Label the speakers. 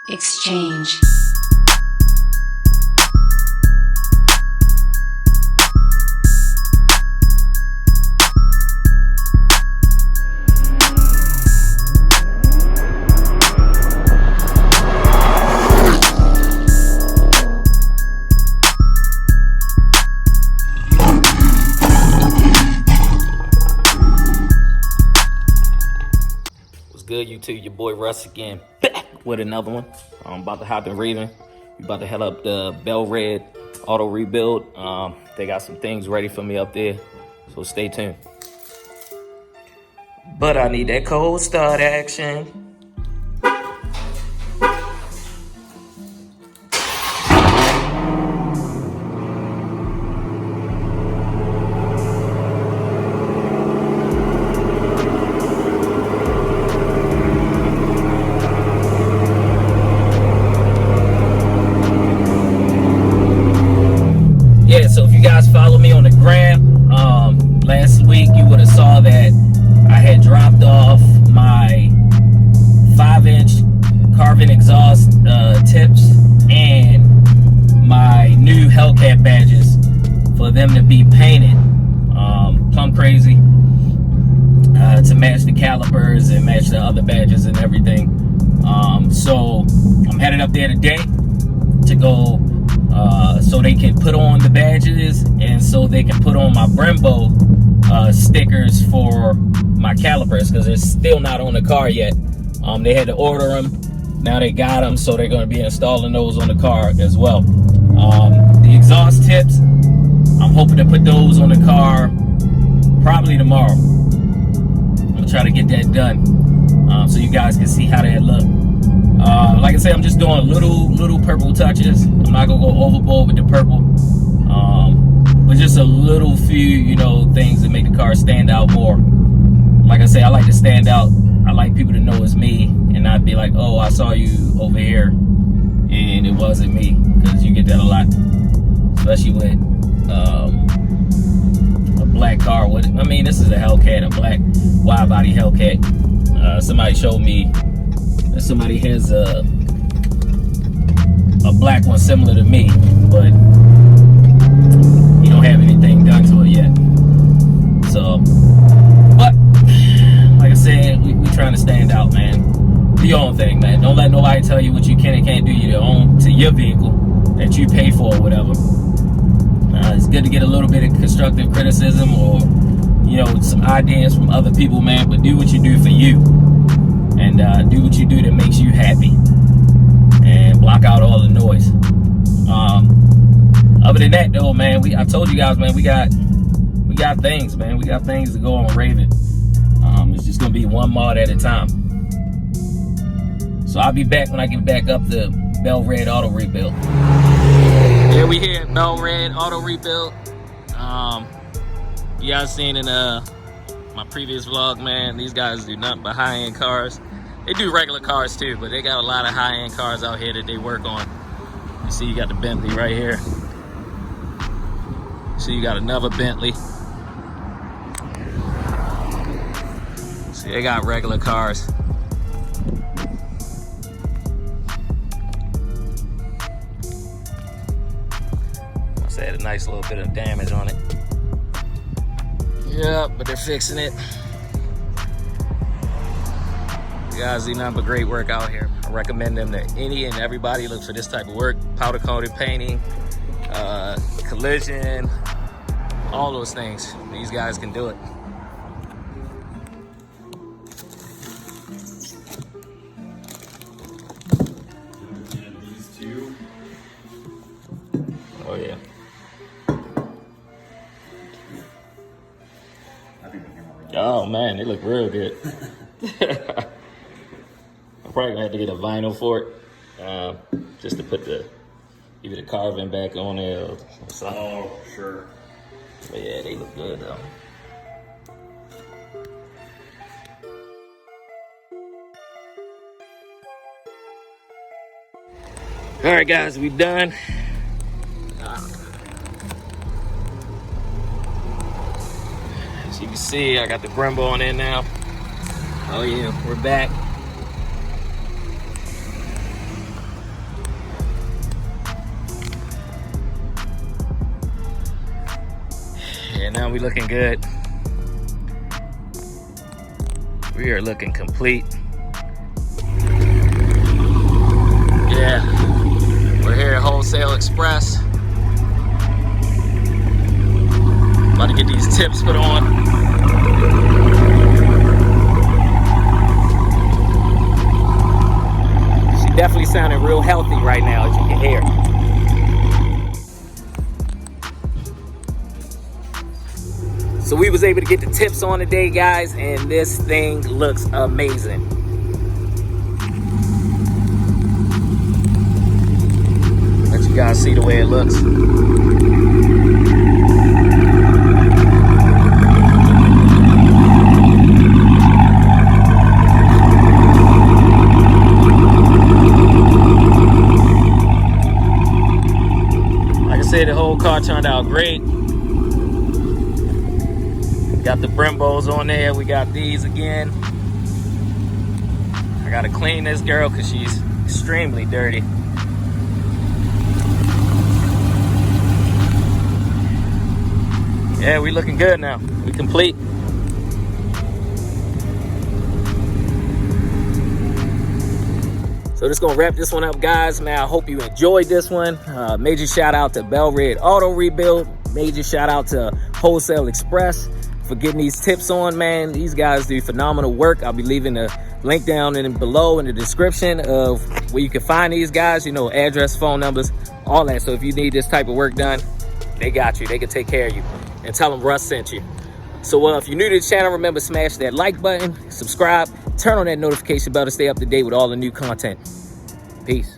Speaker 1: Exchange.
Speaker 2: Good YouTube, your boy Russ again, back with another one. I'm about to hop in Raven. We about to head up the Bel-Red auto rebuild. They got some things ready for me up there, so stay tuned. But I need that cold start action. So if you guys follow me on the gram, last week you would have saw that I had dropped off my 5-inch Carven exhaust tips and my new Hellcat badges for them to be painted plumb crazy to match the calipers and match the other badges and everything. So I'm headed up there today to go so they can put on the badges and so they can put on my Brembo stickers for my calipers, because they're still not on the car yet. They had to order them, now they got them, so they're going to be installing those on the car as well. The exhaust tips, I'm hoping to put those on the car probably tomorrow. I'm going to try to get that done so you guys can see how that look. Like I said, I'm just doing little purple touches. I'm not gonna go overboard with the purple, but just a little few, you know, things that make the car stand out more. Like I say, I like to stand out. I like people to know it's me and not be like, oh, I saw you over here and it wasn't me, because you get that a lot, especially with a black car. With, I mean, this is a Hellcat, a black wide-body Hellcat. Somebody showed me that somebody has a black one similar to me, but you don't have anything done to it yet. So, but like I said, we trying to stand out, man. Do your own thing, man. Don't let nobody tell you what you can and can't do to your vehicle that you pay for or whatever. It's good to get a little bit of constructive criticism or, you know, some ideas from other people, man, but do what you do for you. And do what you do that makes you happy, and block out all the noise. Other than that, though, man, I told you guys, man, we got things, man. We got things to go on Raven. It's just gonna be one mod at a time. So I'll be back when I get back up the Bel-Red auto rebuild. Yeah, we here at Bel-Red auto rebuild. You guys seen in my previous vlog, man, these guys do nothing but high-end cars. They do regular cars too, but they got a lot of high-end cars out here that they work on. You see, you got the Bentley right here. See, you got another Bentley. See, they got regular cars. Must have had a nice little bit of damage on it. Yeah, but they're fixing it. You guys do nothing but great work out here. I recommend them to any and everybody. Look for this type of work. Powder coated painting, collision, all those things. These guys can do it. Oh yeah. Oh man, they look real good. I'm probably gonna have to get a vinyl for it, just to put either the Carven back on there or something.
Speaker 3: Oh, sure.
Speaker 2: But yeah, they look good though. All right, guys, we done. As you can see, I got the Brembo on there now. Oh yeah, we're back. man. We looking good. We are looking complete. Yeah, we're here at Wholesale Express. About to get these tips put on. She definitely sounding real healthy right now, as you can hear. So we was able to get the tips on today, guys, and this thing looks amazing. Let you guys see the way it looks. Like I said, the whole car turned out great. Got the Brembos on there. We got these again. I gotta clean this girl because she's extremely dirty. Yeah, we looking good now. We complete. So just gonna wrap this one up, guys. Man, I hope you enjoyed this one. Major shout out to Bel-Red Auto Rebuild. Major shout out to Wholesale Express for getting these tips on, man. These guys do phenomenal work. I'll be leaving a link down below in the description of where you can find these guys, you know, address, phone numbers, all that. So if you need this type of work done, they got you. They can take care of you. And tell them Russ sent you. So if you're new to the channel, remember, smash that like button, subscribe, turn on that notification bell to stay up to date with all the new content. Peace.